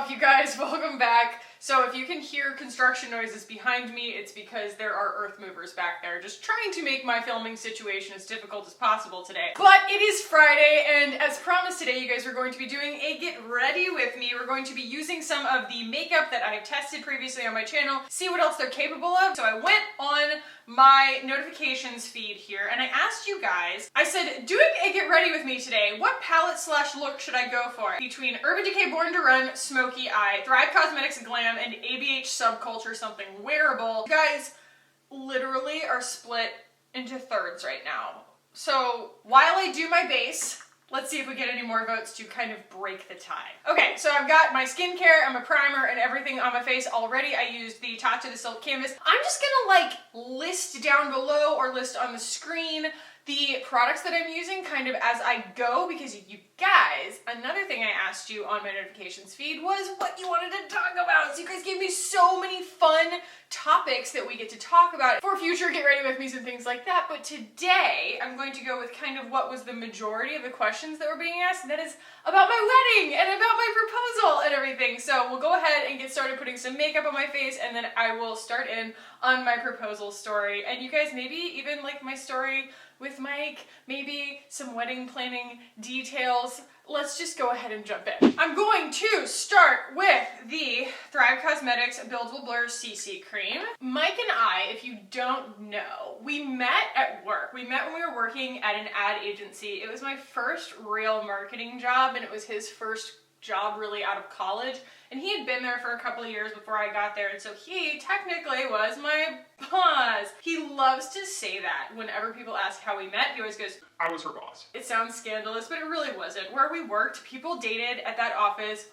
up, you guys? Welcome back. So if you can hear construction noises behind me, it's because there are earth movers back there just trying to make my filming situation as difficult as possible today. But it is Friday, and as promised today, you guys are going to be doing a get ready with me. We're going to be using some of the makeup that I've tested previously on my channel, see what else they're capable of. So I went on my notifications feed here and I asked you guys, I said, doing a get ready with me today, what palette / look should I go for? Between Urban Decay Born to Run, Smoky Eye, Thrive Causemetics Glam, and ABH Subculture Something Wearable. You guys literally are split into thirds right now. So while I do my base, let's see if we get any more votes to kind of break the tie. Okay, so I've got my skincare and my primer and everything on my face already. I used the Tatcha the Silk Canvas. I'm just gonna list down below or list on the screen the products that I'm using kind of as I go, because you guys, another thing I asked you on my notifications feed was what you wanted to talk about. So you guys gave me so many fun topics that we get to talk about for future get ready with me's and things like that. But today I'm going to go with kind of what was the majority of the questions that were being asked, and that is about my wedding and about my proposal and everything. So we'll go ahead and get started putting some makeup on my face, and then I will start in on my proposal story. And you guys maybe even like my story with Mike, maybe some wedding planning details. Let's just go ahead and jump in. I'm going to start with the Thrive Causemetics Buildable Blur CC Cream. Mike and I, if you don't know, we met at work. We met when we were working at an ad agency. It was my first real marketing job, and it was his first job really out of college. And he had been there for a couple of years before I got there, and so he technically was my boss. He loves to say that whenever people ask how we met. He always goes, I was her boss. It sounds scandalous, but it really wasn't. Where we worked, people dated at that office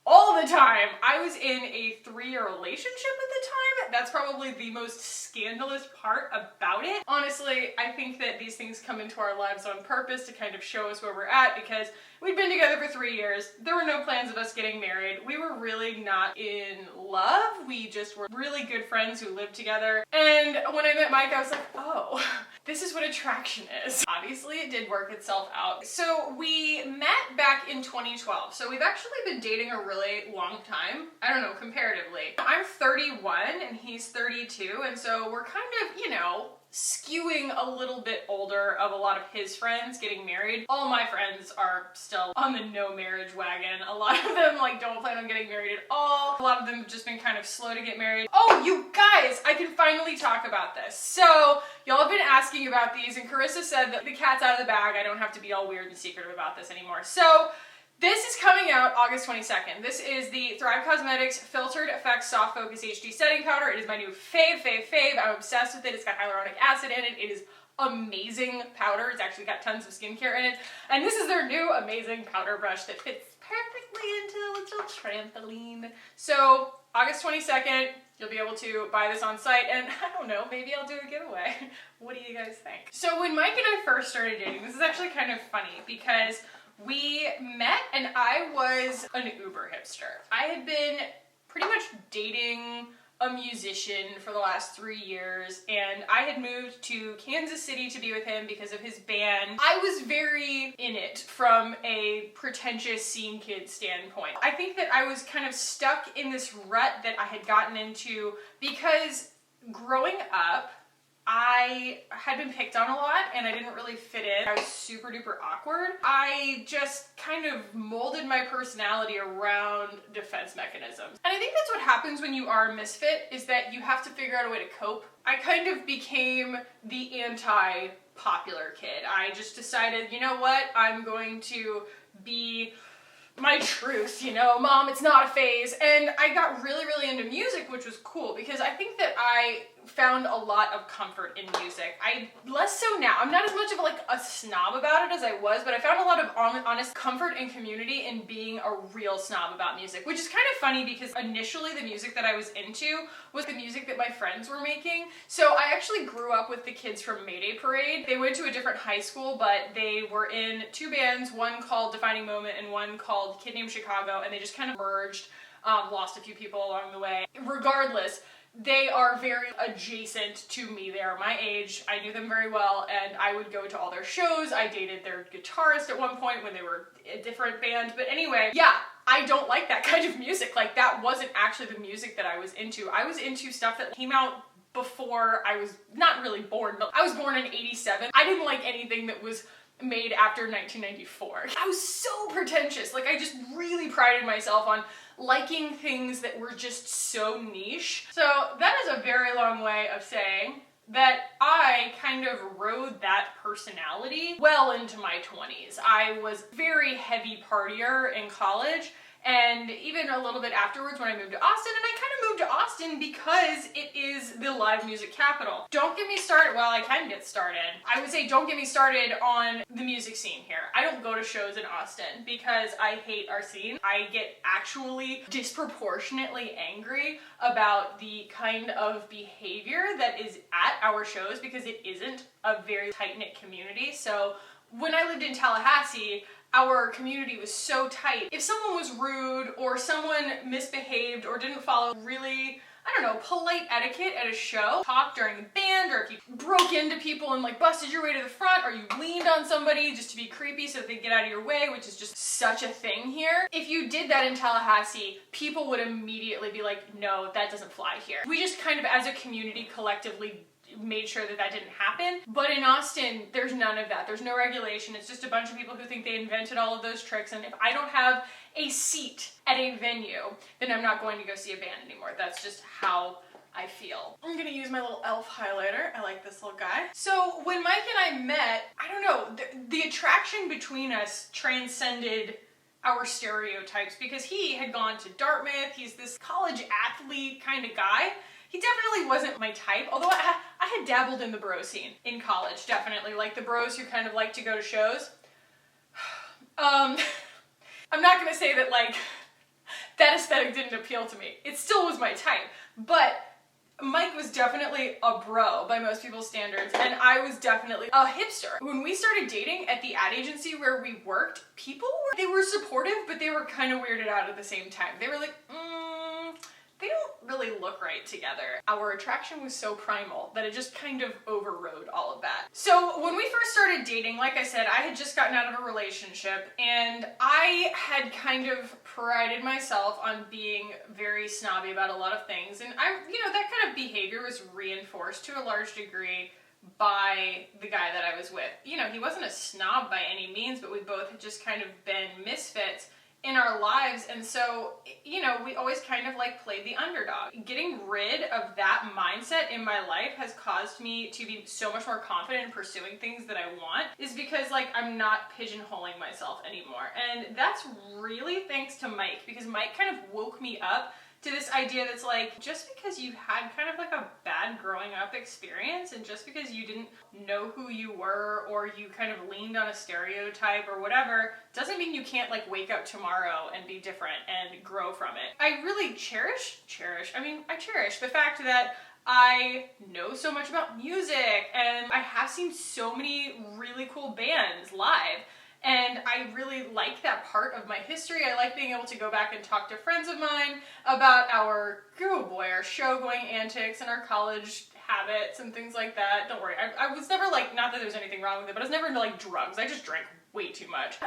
all the time. I was in a 3-year relationship at the time. That's probably the most scandalous part about it. Honestly, I think that these things come into our lives on purpose to kind of show us where we're at, because we'd been together for 3 years. There were no plans of us getting married. We were really not in love. We just were really good friends who lived together. And when I met Mike, I was like, oh, this is what attraction is. Obviously, it did work itself out. So we met back in 2012. So we've actually been dating a really long time. I don't know, comparatively. I'm 31 and he's 32. And so we're kind of, you know, skewing a little bit older of a lot of his friends getting married. All my friends are still on the no marriage wagon. A lot of them don't plan on getting married at all. A lot of them have just been kind of slow to get married. Oh, you guys, I can finally talk about this. So y'all have been asking about these, and Carissa said that the cat's out of the bag. I don't have to be all weird and secretive about this anymore. So this is coming out August 22nd. This is the Thrive Causemetics Filtered Effects Soft Focus HD Setting Powder. It is my new fave. I'm obsessed with it. It's got hyaluronic acid in it. It is amazing powder. It's actually got tons of skincare in it. And this is their new amazing powder brush that fits perfectly into a little trampoline. So August 22nd, you'll be able to buy this on site, and I don't know, maybe I'll do a giveaway. What do you guys think? So when Mike and I first started dating, this is actually kind of funny because we met and I was an uber hipster. I had been pretty much dating a musician for the last 3 years, and I had moved to Kansas City to be with him because of his band. I was very in it from a pretentious scene kid standpoint. I think that I was kind of stuck in this rut that I had gotten into because growing up, I had been picked on a lot and I didn't really fit in. I was super duper awkward. I just kind of molded my personality around defense mechanisms. And I think that's what happens when you are a misfit, is that you have to figure out a way to cope. I kind of became the anti-popular kid. I just decided, you know what, I'm going to be my truth, you know, mom, it's not a phase. And I got really into music, which was cool because I think that I found a lot of comfort in music. Less so now. I'm not as much of a snob about it as I was, but I found a lot of honest comfort and community in being a real snob about music, which is kind of funny because initially the music that I was into was the music that my friends were making. So I actually grew up with the kids from Mayday Parade. They went to a different high school, but they were in 2 bands, one called Defining Moment and one called Kid Named Chicago, and they just kind of merged, lost a few people along the way. Regardless, they are very adjacent to me. They are my age. I knew them very well, and I would go to all their shows. I dated their guitarist at one point when they were a different band. But anyway, yeah, I don't like that kind kind of music. Like, that wasn't actually the music that I was into. I was into stuff that came out before I was not really born, but I was born in '87. I didn't like anything that was made after 1994. I was so pretentious. Like, I just really prided myself on liking things that were just so niche. So that is a very long way of saying that I kind of rode that personality well into my 20s. I was a very heavy partier in college, and even a little bit afterwards when I moved to Austin. And I kind of moved to Austin because it is the live music capital. Don't get me started, well, I can get started. I would say don't get me started on the music scene here. I don't go to shows in Austin because I hate our scene. I get actually disproportionately angry about the kind of behavior that is at our shows because it isn't a very tight-knit community. So when I lived in Tallahassee, our community was so tight. If someone was rude or someone misbehaved or didn't follow really, I don't know, polite etiquette at a show, talk during the band, or if you broke into people and like busted your way to the front, or you leaned on somebody just to be creepy so that they get out of your way, which is just such a thing here. If you did that in Tallahassee, people would immediately be like, no, that doesn't fly here. We just kind of as a community collectively made sure that that didn't happen. But in Austin, there's none of that. There's no regulation. It's just a bunch of people who think they invented all of those tricks. And if I don't have a seat at a venue, then I'm not going to go see a band anymore. That's just how I feel. I'm gonna use my little e.l.f. highlighter. I like this little guy. So when Mike and I met, I don't know, the attraction between us transcended our stereotypes because he had gone to Dartmouth. He's this college athlete kind of guy. He definitely wasn't my type, although I had dabbled in the bro scene in college, definitely. Like the bros who kind of like to go to shows. I'm not gonna say that like that aesthetic didn't appeal to me. It still was my type, but Mike was definitely a bro by most people's standards, and I was definitely a hipster. When we started dating at the ad agency where we worked, they were supportive, but they were kind of weirded out at the same time. They were like, they don't really look right together. Our attraction was so primal that it just kind of overrode all of that. So when we first started dating, like I said, I had just gotten out of a relationship and I had kind of prided myself on being very snobby about a lot of things. And that kind of behavior was reinforced to a large degree by the guy that I was with. You know, he wasn't a snob by any means, but we both had just kind of been misfits in our lives, and so, we always kind of like played the underdog. Getting rid of that mindset in my life has caused me to be so much more confident in pursuing things that I want, is because like I'm not pigeonholing myself anymore. And that's really thanks to Mike, because Mike kind of woke me up to this idea that's like, just because you had kind of like a bad growing up experience and just because you didn't know who you were or you kind of leaned on a stereotype or whatever, doesn't mean you can't like wake up tomorrow and be different and grow from it. I really cherish the fact that I know so much about music and I have seen so many really cool bands live. And I really like that part of my history. I like being able to go back and talk to friends of mine about our show-going antics and our college habits and things like that. Don't worry, I was never like, not that there's anything wrong with it, but I was never into like drugs. I just drank way too much.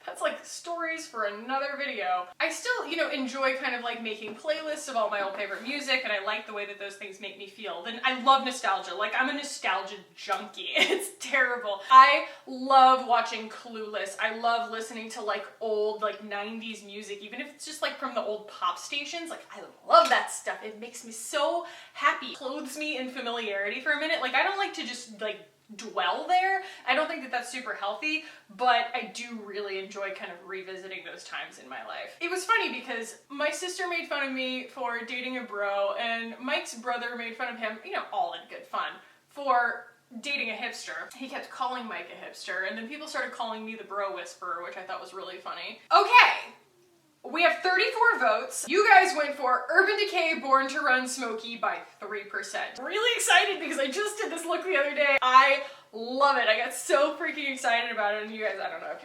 That's like stories for another video. I still, enjoy kind of like making playlists of all my old favorite music, and I like the way that those things make me feel. Then I love nostalgia. Like, I'm a nostalgia junkie. It's terrible. I love watching Clueless. I love listening to like old like 90s music, even if it's just like from the old pop stations. Like, I love that stuff. It makes me so happy. Clothes me in familiarity for a minute. Like, I don't like to just like dwell there. I don't think that that's super healthy, but I do really enjoy kind of revisiting those times in my life. It was funny because my sister made fun of me for dating a bro, and Mike's brother made fun of him, all in good fun, for dating a hipster. He kept calling Mike a hipster, and then people started calling me the bro whisperer, which I thought was really funny. Okay. We have 34 votes. You guys went for Urban Decay Born to Run Smokey by 3%. Really excited because I just did this look the other day. I love it. I got so freaking excited about it, and you guys, I don't know if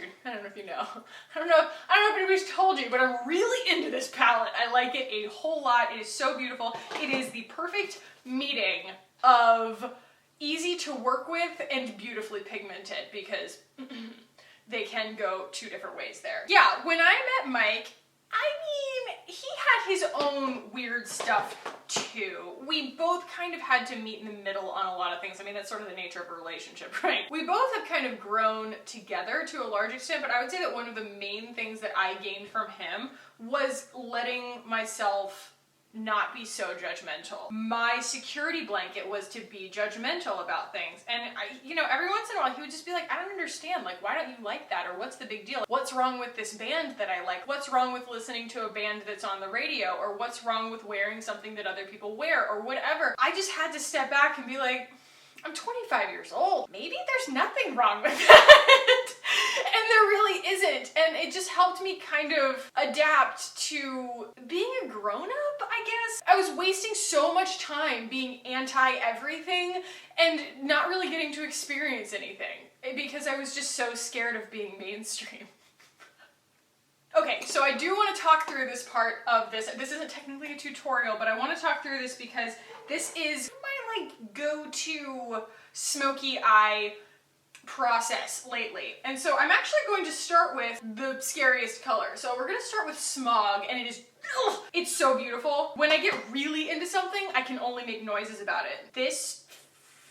you know. I don't know if anybody's told you, but I'm really into this palette. I like it a whole lot. It is so beautiful. It is the perfect meeting of easy to work with and beautifully pigmented, because they can go two different ways there. Yeah, when I met Mike, his own weird stuff too. We both kind of had to meet in the middle on a lot of things. I mean, that's sort of the nature of a relationship, right? We both have kind of grown together to a large extent, but I would say that one of the main things that I gained from him was letting myself not be so judgmental. My security blanket was to be judgmental about things. And every once in a while he would just be like, I don't understand, like, why don't you like that? Or what's the big deal? What's wrong with this band that I like? What's wrong with listening to a band that's on the radio? Or what's wrong with wearing something that other people wear? Or whatever. I just had to step back and be like, I'm 25 years old. Maybe there's nothing wrong with that. And there really isn't. And it just helped me kind of adapt to being a grown-up, I guess. I was wasting so much time being anti-everything and not really getting to experience anything because I was just so scared of being mainstream. Okay, so I do want to talk through this part of this. This isn't technically a tutorial, but I want to talk through this because this is my go-to smoky eye process lately. And so I'm actually going to start with the scariest color. So we're going to start with Smog, and it is, it's so beautiful. When I get really into something, I can only make noises about it. This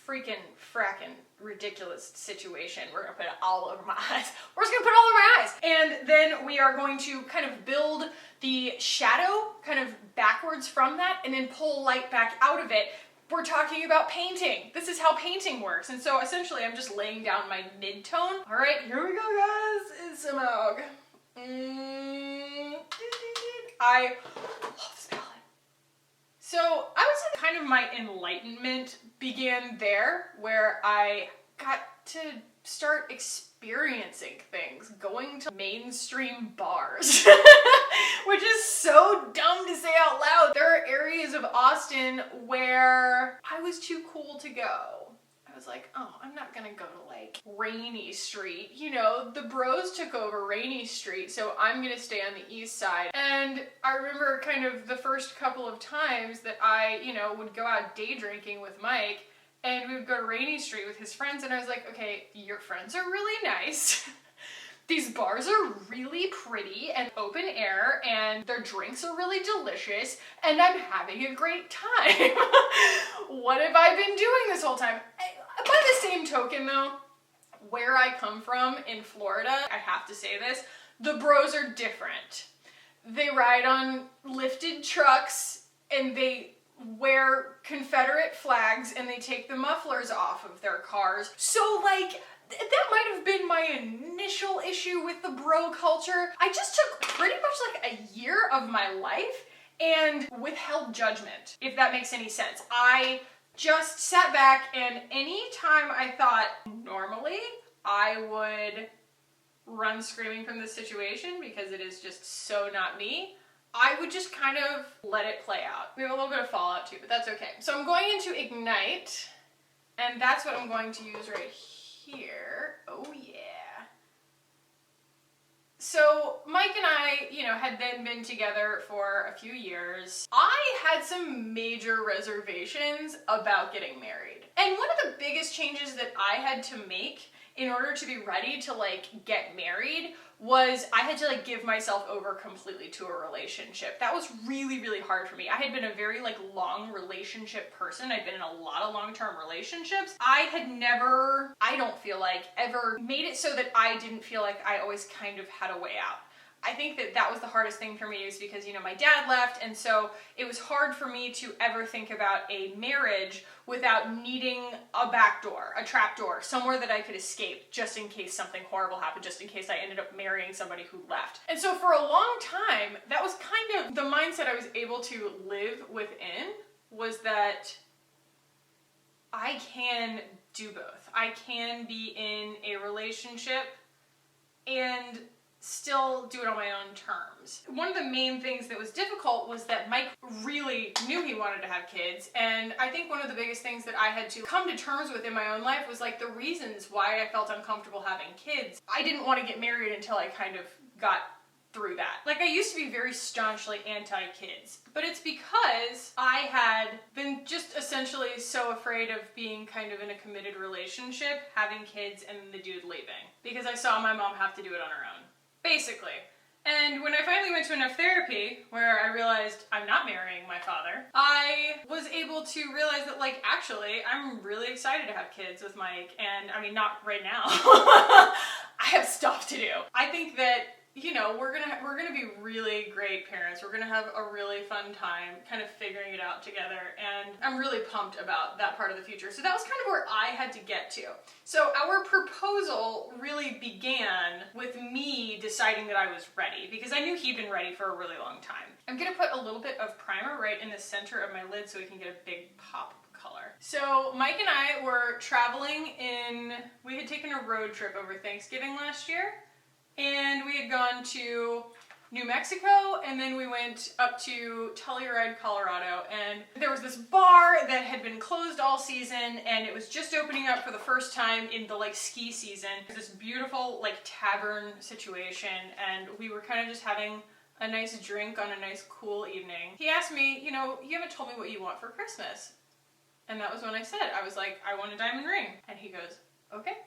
freaking fracking ridiculous situation. We're gonna put it all over my eyes. We're just gonna put it all over my eyes. And then we are going to kind of build the shadow kind of backwards from that and then pull light back out of it. We're talking about painting. This is how painting works. And so essentially I'm just laying down my mid-tone. All right, here we go, guys. It's Smog. I love this palette. So I would say kind of my enlightenment began there, where I got to start experiencing things, going to mainstream bars, which is so dumb to say out loud. There are areas of Austin where I was too cool to go. I was like, oh, I'm not gonna go to like Rainy Street. You know, the bros took over Rainy Street, so I'm gonna stay on the east side. And I remember kind of the first couple of times that I, would go out day drinking with Mike, and we would go to Rainy Street with his friends, and I was like, okay, your friends are really nice. These bars are really pretty and open air, and their drinks are really delicious, and I'm having a great time. What have I been doing this whole time? By the same token though, where I come from in Florida, I have to say this, the bros are different. They ride on lifted trucks and they wear Confederate flags and they take the mufflers off of their cars. So like, that might have been my initial issue with the bro culture. I just took pretty much like a year of my life and withheld judgment, if that makes any sense. I just sat back, and anytime I thought normally I would run screaming from this situation because it is just so not me, I would just kind of let it play out. We have a little bit of fallout too, but that's okay. So I'm going into Ignite, and that's what I'm going to use right here. Oh yeah. So Mike and I, had then been together for a few years. I had some major reservations about getting married. And one of the biggest changes that I had to make in order to be ready to get married was I had to give myself over completely to a relationship. That was really, really hard for me. I had been a very long relationship person. I'd been in a lot of long-term relationships. I had never, I don't feel like, ever made it so that I didn't feel like I always kind of had a way out. I think that was the hardest thing for me, is because, my dad left, and so it was hard for me to ever think about a marriage without needing a back door, a trap door, somewhere that I could escape just in case something horrible happened, just in case I ended up marrying somebody who left. And so for a long time, that was kind of the mindset I was able to live within, was that I can do both. I can be in a relationship and still do it on my own terms. One of the main things that was difficult was that Mike really knew he wanted to have kids, and I think one of the biggest things that I had to come to terms with in my own life was the reasons why I felt uncomfortable having kids. I didn't want to get married until I kind of got through that. I used to be very staunchly anti-kids, but it's because I had been just essentially so afraid of being kind of in a committed relationship, having kids, and the dude leaving, because I saw my mom have to do it on her own. Basically. And when I finally went to enough therapy, where I realized I'm not marrying my father, I was able to realize that, like, actually, I'm really excited to have kids with Mike, and I mean, not right now. I have stuff to do. I think that, you know, we're gonna be really great parents. We're gonna have a really fun time kind of figuring it out together, and I'm really pumped about that part of the future. So that was kind of where I had to get to. So our proposal really began with me deciding that I was ready, because I knew he'd been ready for a really long time. I'm gonna put a little bit of primer right in the center of my lid so we can get a big pop color. So Mike and I were traveling we had taken a road trip over Thanksgiving last year. And we had gone to New Mexico, and then we went up to Telluride, Colorado, and there was this bar that had been closed all season, and it was just opening up for the first time in the, like, ski season. This beautiful, like, tavern situation, and we were kind of just having a nice drink on a nice cool evening. He asked me, you know, you haven't told me what you want for Christmas. And that was when I said, I was like, I want a diamond ring. And he goes, okay.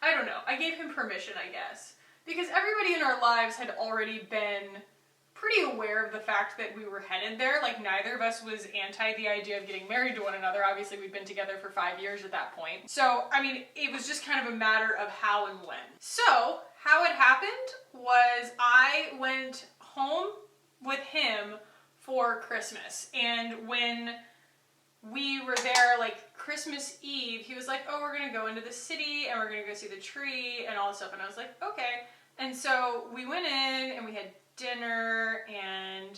I don't know. I gave him permission, I guess. Because everybody in our lives had already been pretty aware of the fact that we were headed there. Like, neither of us was anti the idea of getting married to one another. Obviously, we'd been together for 5 years at that point. So, I mean, it was just kind of a matter of how and when. So, how it happened was I went home with him for Christmas. And when we were there, like, Christmas Eve, he was like, oh, we're gonna go into the city and we're gonna go see the tree and all this stuff. And I was like, okay. And so we went in and we had dinner, and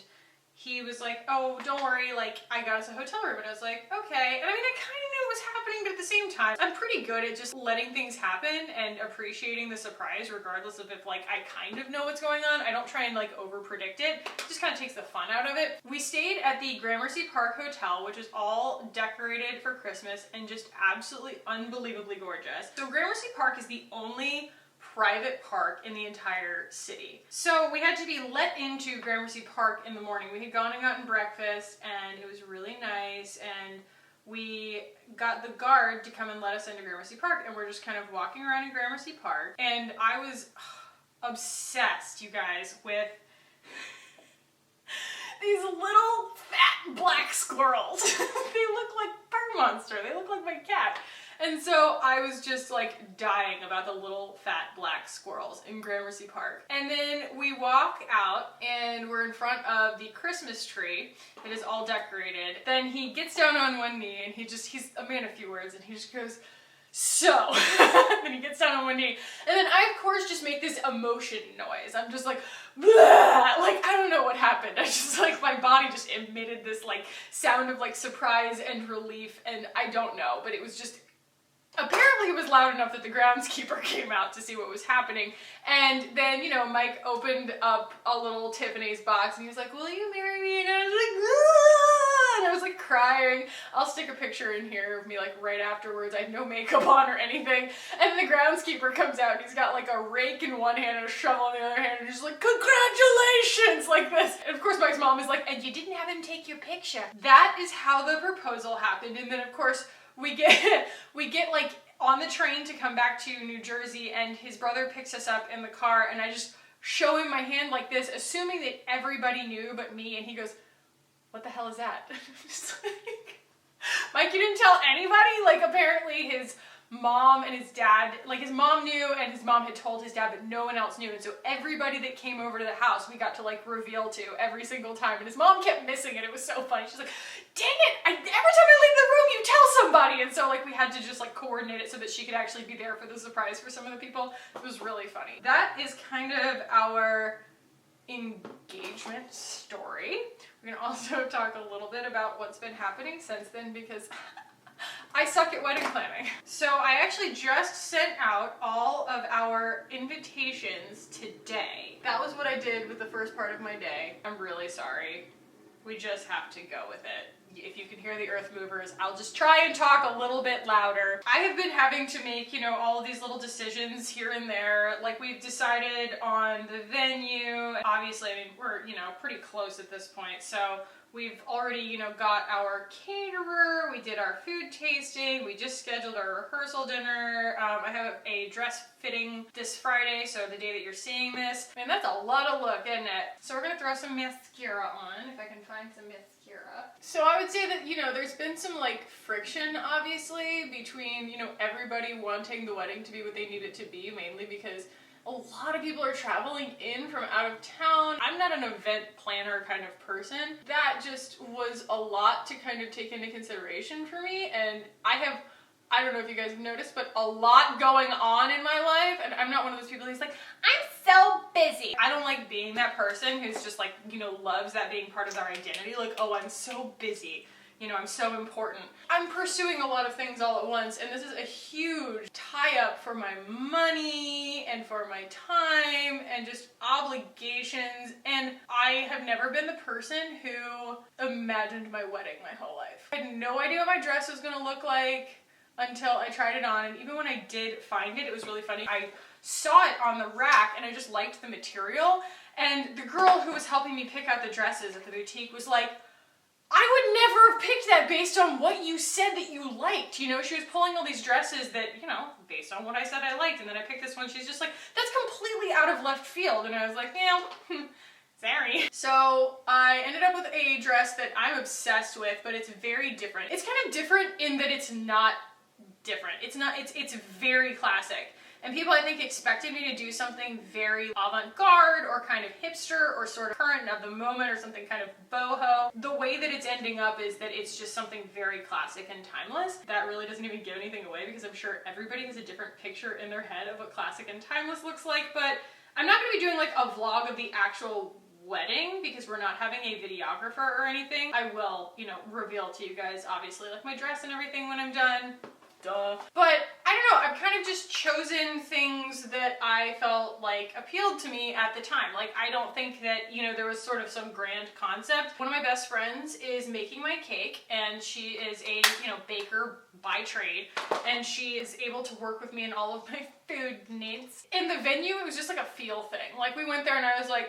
he was like, oh, don't worry, like, I got us a hotel room. And I was like, okay. And I mean, I kind of knew it was happening, but at the same time, I'm pretty good at just letting things happen and appreciating the surprise, regardless of if, like, I kind of know what's going on. I don't try and, like, over predict it. It just kind of takes the fun out of it. We stayed at the Gramercy Park Hotel, which is all decorated for Christmas and just absolutely unbelievably gorgeous. So Gramercy Park is the only private park in the entire city. So we had to be let into Gramercy Park in the morning. We had gone and gotten breakfast, and it was really nice, and we got the guard to come and let us into Gramercy Park, and we're just kind of walking around in Gramercy Park, and I was obsessed, you guys, with these little fat black squirrels. They look like Fur Monster. They look like my cat. And so I was just, like, dying about the little fat black squirrels in Gramercy Park. And then we walk out and we're in front of the Christmas tree that is all decorated. Then he gets down on one knee and he's a man of few words, and he just goes, so. Then he gets down on one knee. And then I, of course, just make this emotion noise. I'm just like, blah! Like, I don't know what happened. I just, like, my body just emitted this, like, sound of, like, surprise and relief, and I don't know, but it was just, apparently it was loud enough that the groundskeeper came out to see what was happening. And then, you know, Mike opened up a little Tiffany's box and he was like, will you marry me? And I was like, ah! And I was like crying. I'll stick a picture in here of me, like, right afterwards. I had no makeup on or anything. And the groundskeeper comes out and he's got, like, a rake in one hand and a shovel in the other hand, and he's like, congratulations, like this. And of course Mike's mom is like, and you didn't have him take your picture. That is how the proposal happened. And then, of course, we get like on the train to come back to New Jersey, and his brother picks us up in the car, and I just show him my hand like this, assuming that everybody knew but me, and he goes, what the hell is that? I'm just like, Mike, you didn't tell anybody? Like, apparently his mom and his dad, like, his mom knew, and his mom had told his dad, but no one else knew. And so everybody that came over to the house, we got to, like, reveal to every single time. And his mom kept missing it. It was so funny. She's like, dang it, every time I leave the room, you tell somebody. And so, like, we had to just, like, coordinate it so that she could actually be there for the surprise for some of the people. It was really funny. That is kind of our engagement story. We're gonna also talk a little bit about what's been happening since then, because I suck at wedding planning. So I actually just sent out all of our invitations today. That was what I did with the first part of my day. I'm really sorry. We just have to go with it. if you can hear the earth movers, I'll just try and talk a little bit louder. I have been having to make, you know, all of these little decisions here and there. Like, we've decided on the venue. Obviously, I mean, we're, you know, pretty close at this point. So we've already, you know, got our caterer. We did our food tasting. We just scheduled our rehearsal dinner. I have a dress fitting this Friday, so the day that you're seeing this. I mean, that's a lot of look, isn't it? So we're gonna throw some mascara on, if I can find some mascara. So I would say that, you know, there's been some like friction, obviously, between, you know, everybody wanting the wedding to be what they need it to be, mainly because a lot of people are traveling in from out of town. I'm not an event planner kind of person. That just was a lot to kind of take into consideration for me, and I don't know if you guys have noticed, but a lot going on in my life, and I'm not one of those people who's like, I'm so busy. I don't like being that person who's just like, you know, loves that being part of their identity. Like, oh, I'm so busy. You know, I'm so important. I'm pursuing a lot of things all at once, and this is a huge tie-up for my money and for my time and just obligations, and I have never been the person who imagined my wedding my whole life. I had no idea what my dress was gonna look like until I tried it on, and even when I did find it, it was really funny. I saw it on the rack and I just liked the material, and the girl who was helping me pick out the dresses at the boutique was like, I would never have picked that based on what you said that you liked. You know, she was pulling all these dresses that, you know, based on what I said I liked, and then I picked this one. She's just like, that's completely out of left field. And I was like, yeah, sorry. So I ended up with a dress that I'm obsessed with, but it's very different. It's kind of different in that it's not different. It's very classic. And people, I think, expected me to do something very avant-garde or kind of hipster or sort of current of the moment or something kind of boho. The way that it's ending up is that it's just something very classic and timeless. That really doesn't even give anything away, because I'm sure everybody has a different picture in their head of what classic and timeless looks like. But I'm not going to be doing like a vlog of the actual wedding because we're not having a videographer or anything. I will, you know, reveal to you guys, obviously, like my dress and everything when I'm done. Duh. But I don't know, I've kind of just chosen things that I felt like appealed to me at the time. Like, I don't think that, you know, there was sort of some grand concept. One of my best friends is making my cake, and she is a, you know, baker by trade, and she is able to work with me in all of my food needs. In the venue, it was just like a feel thing. Like, we went there and I was like,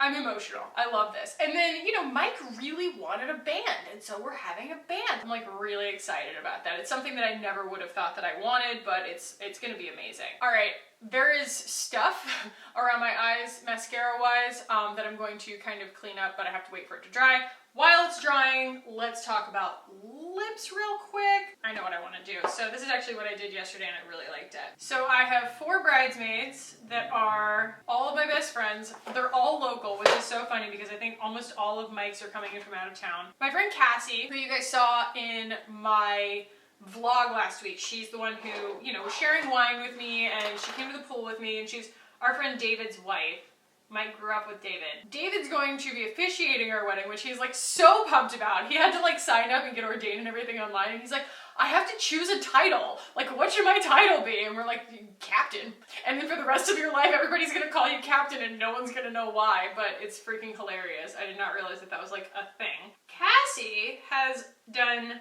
I'm emotional. I love this. And then, you know, Mike really wanted a band, and so we're having a band. I'm like really excited about that. It's something that I never would have thought that I wanted, but it's gonna be amazing. All right, there is stuff around my eyes, mascara-wise, that I'm going to kind of clean up, but I have to wait for it to dry. While it's drying, let's talk about lips real quick. I know what I want to do. So this is actually what I did yesterday, and I really liked it. So I have 4 bridesmaids that are all of my best friends. They're all local, which is so funny because I think almost all of Mike's are coming in from out of town. My friend Cassie, who you guys saw in my vlog last week, she's the one who, you know, was sharing wine with me, and she came to the pool with me, and she's our friend David's wife. Mike grew up with David. David's going to be officiating our wedding, which he's like so pumped about. He had to like sign up and get ordained and everything online, and he's like, I have to choose a title. Like, what should my title be? And we're like, Captain. And then for the rest of your life, everybody's gonna call you Captain and no one's gonna know why, but it's freaking hilarious. I did not realize that that was like a thing. Cassie has done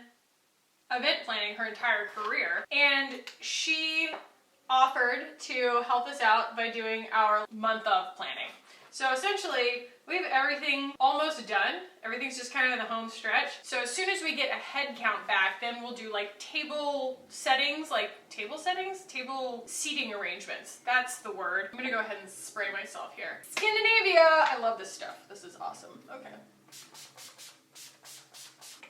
event planning her entire career, and she offered to help us out by doing our month of planning. So essentially, we have everything almost done. Everything's just kind of in the home stretch. So as soon as we get a head count back, then we'll do like table settings, table seating arrangements. That's the word. I'm gonna go ahead and spray myself here. Scandinavia! I love this stuff. This is awesome. Okay.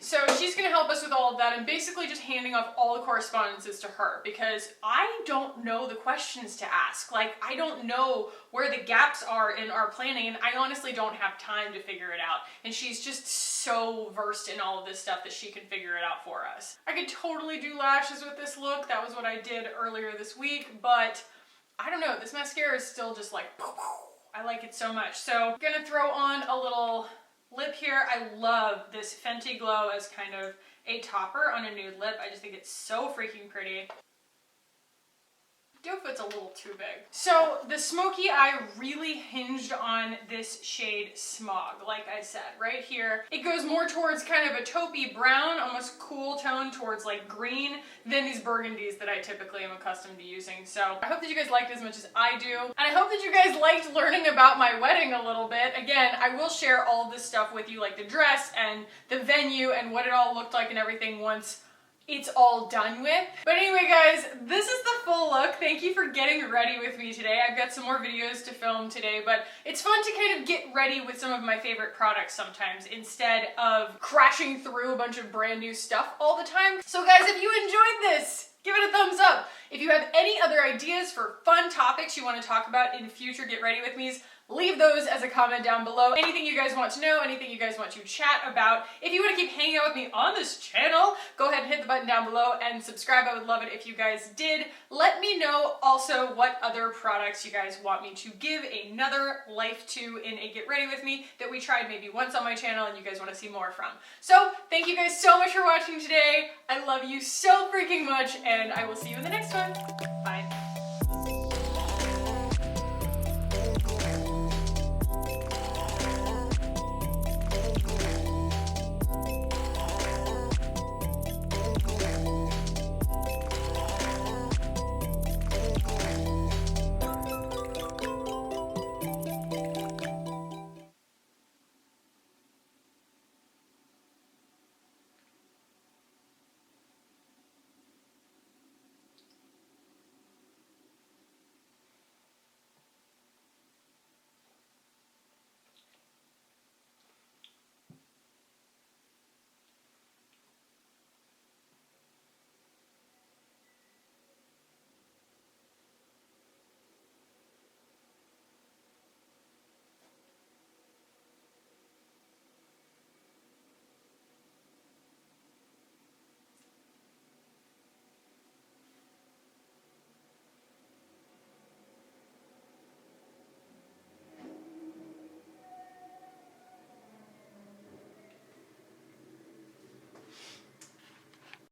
So she's gonna help us with all of that, and basically just handing off all the correspondences to her, because I don't know the questions to ask. Like, I don't know where the gaps are in our planning, and I honestly don't have time to figure it out. And she's just so versed in all of this stuff that she can figure it out for us. I could totally do lashes with this look. That was what I did earlier this week, but I don't know, this mascara is still just like, I like it so much. So I'm gonna throw on a little lip here. I love this Fenty Glow as kind of a topper on a nude lip. I just think it's so freaking pretty. doe foot's a little too big. So the Smoky, I really hinged on this shade Smog, like I said, right here. It goes more towards kind of a taupey brown, almost cool tone towards like green than these burgundies that I typically am accustomed to using. So I hope that you guys liked it as much as I do. And I hope that you guys liked learning about my wedding a little bit. Again, I will share all of this stuff with you, like the dress and the venue and what it all looked like and everything once it's all done with. But anyway guys, this is the full look. Thank you for getting ready with me today. I've got some more videos to film today, but it's fun to kind of get ready with some of my favorite products sometimes instead of crashing through a bunch of brand new stuff all the time. So guys, if you enjoyed this, give it a thumbs up. If you have any other ideas for fun topics you want to talk about in future Get Ready With Me's, leave those as a comment down below. Anything you guys want to know, anything you guys want to chat about. If you want to keep hanging out with me on this channel, go ahead and hit the button down below and subscribe. I would love it if you guys did. Let me know also what other products you guys want me to give another life to in a Get Ready With Me that we tried maybe once on my channel and you guys want to see more from. So thank you guys so much for watching today. I love you so freaking much and I will see you in the next one. Bye.